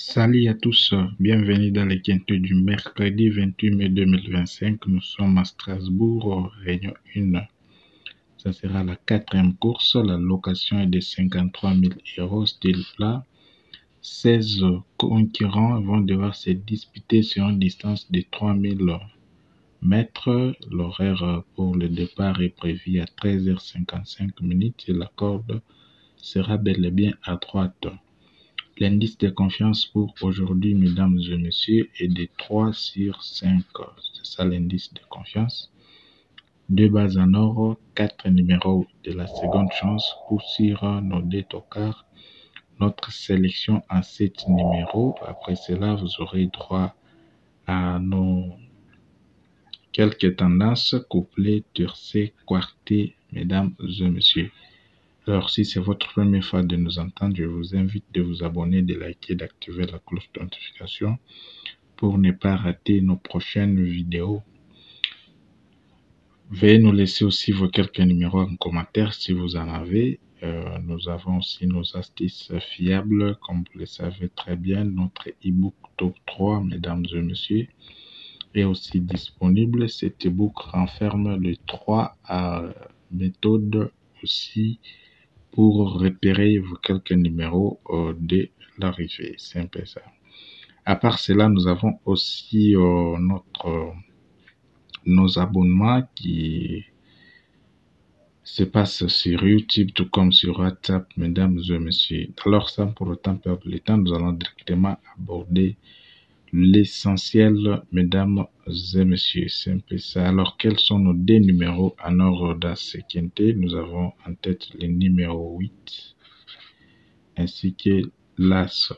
Salut à tous, bienvenue dans les quintets du mercredi 28 mai 2025. Nous sommes à Strasbourg, réunion 1. Ça sera la quatrième course. La location est de 53 000 euros. Style plat. 16 concurrents vont devoir se disputer sur une distance de 3000 mètres. L'horaire pour le départ est prévu à 13h55 et la corde sera bel et bien à droite. L'indice de confiance pour aujourd'hui, mesdames et messieurs, est de 3 sur 5. C'est ça l'indice de confiance. 2 bases en or, 4 numéros de la seconde chance pour sur nos deux tocards. Notre sélection en 7 numéros. Après cela, vous aurez droit à nos quelques tendances, couplées, tiercées, quartées, mesdames et messieurs. Alors, si c'est votre première fois de nous entendre, je vous invite de vous abonner, de liker, d'activer la cloche de notification pour ne pas rater nos prochaines vidéos. Veuillez nous laisser aussi vos quelques numéros en commentaire si vous en avez. Nous avons aussi nos astuces fiables, comme vous le savez très bien. Notre e-book Top 3, mesdames et messieurs, est aussi disponible. Cet e-book renferme les 3 méthodes aussi pour repérer vos quelques numéros de l'arrivée. C'est un peu ça. À part cela, nous avons aussi nos abonnements qui se passent sur YouTube, tout comme sur WhatsApp, mesdames et messieurs. Alors, sans pour autant perdre le temps, nous allons directement aborder l'essentiel, mesdames et messieurs. C'est un peu ça. Alors, quels sont nos deux numéros en ordre dans ce quintet? Nous avons en tête le numéro 8 ainsi que l'As.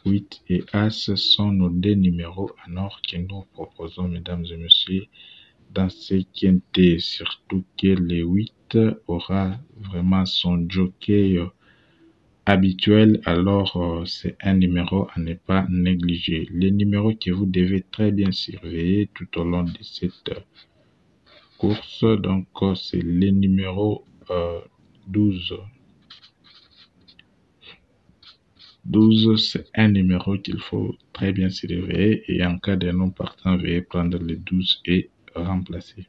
8 et As sont nos deux numéros en ordre que nous proposons, mesdames et messieurs, dans ce quintet. Surtout que le 8 aura vraiment son jockey habituel, alors c'est un numéro à ne pas négliger. Les numéros que vous devez très bien surveiller tout au long de cette course, donc c'est les numéros 12. 12, c'est un numéro qu'il faut très bien surveiller et en cas de non partant, veuillez prendre le 12 et remplacer.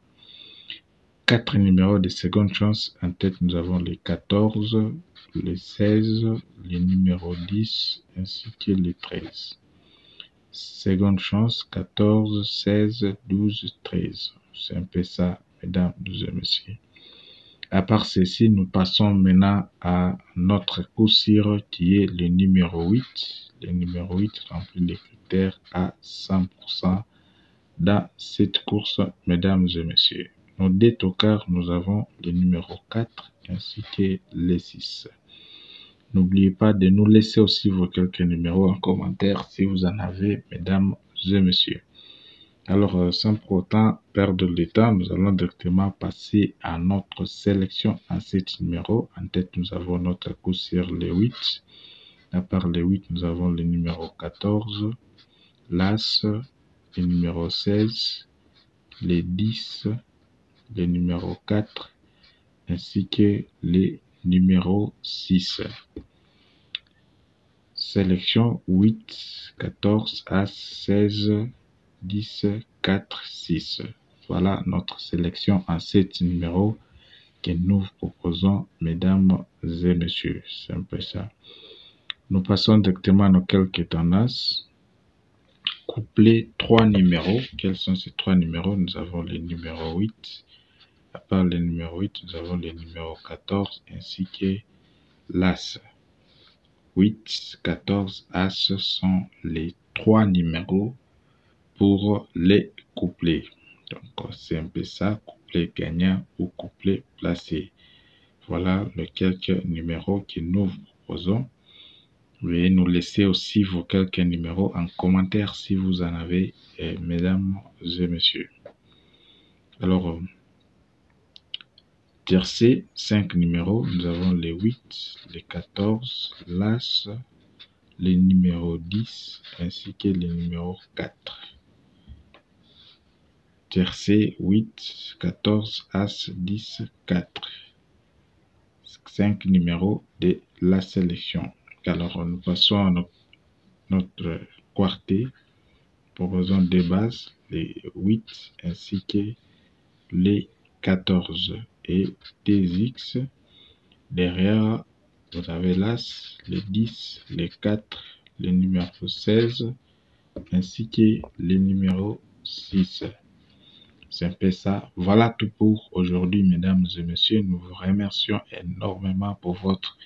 4 numéros de seconde chance. En tête, nous avons les 14, les 16, les numéros 10 ainsi que les 13. Seconde chance, 14, 16, 12, 13. C'est un peu ça, mesdames et messieurs. À part ceci, nous passons maintenant à notre coup-sûr qui est le numéro 8. Le numéro 8 remplit les critères à 100% dans cette course, mesdames et messieurs. Nos deux tocards, nous avons le numéro 4 ainsi que le 6. N'oubliez pas de nous laisser aussi vos quelques numéros en commentaire si vous en avez, mesdames et messieurs. Alors, sans pour autant perdre le temps, nous allons directement passer à notre sélection en 7 numéros. En tête, nous avons notre coup sur le 8. À part le 8, nous avons le numéro 14, l'As, le numéro 16, les 10, le numéro 4, ainsi que les numéros 6. Sélection 8, 14, As, 16, 10, 4, 6. Voilà notre sélection en 7 numéros que nous proposons, mesdames et messieurs. C'est un peu ça. Nous passons directement à nos quelques tendances. Coupler 3 numéros. Quels sont ces 3 numéros? Nous avons le numéro 8. À part le numéro 8, nous avons le numéro 14 ainsi que l'As. 8, 14, As sont les 3 numéros pour les couplets. Donc, c'est un peu ça, couplet gagnant ou couplet placé. Voilà les quelques numéros que nous vous proposons. Veuillez nous laisser aussi vos quelques numéros en commentaire si vous en avez, mesdames et messieurs. Alors, tiercé, 5 numéros. Nous avons les 8, les 14, l'As, les numéros 10 ainsi que les numéros 4. Tiercé, 8, 14, As, 10, 4. 5 numéros de la sélection. Alors, nous passons à nos notre quartet, proposons deux bases, les 8 ainsi que les 14 et des X. Derrière, vous avez l'As, les 10, les 4, le numéro 16, ainsi que le numéro 6. C'est un peu ça. Voilà tout pour aujourd'hui, mesdames et messieurs. Nous vous remercions énormément pour votre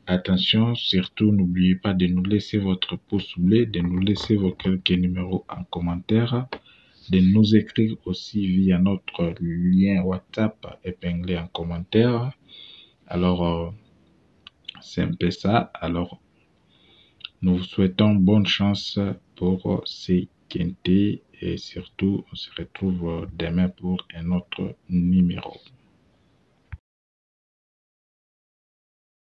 attention. Surtout, n'oubliez pas de nous laisser votre pouce bleu, de nous laisser vos quelques numéros en commentaire, de nous écrire aussi via notre lien WhatsApp épinglé en commentaire. Alors, c'est un peu ça. Alors, nous vous souhaitons bonne chance pour ces quintés et surtout, on se retrouve demain pour un autre numéro.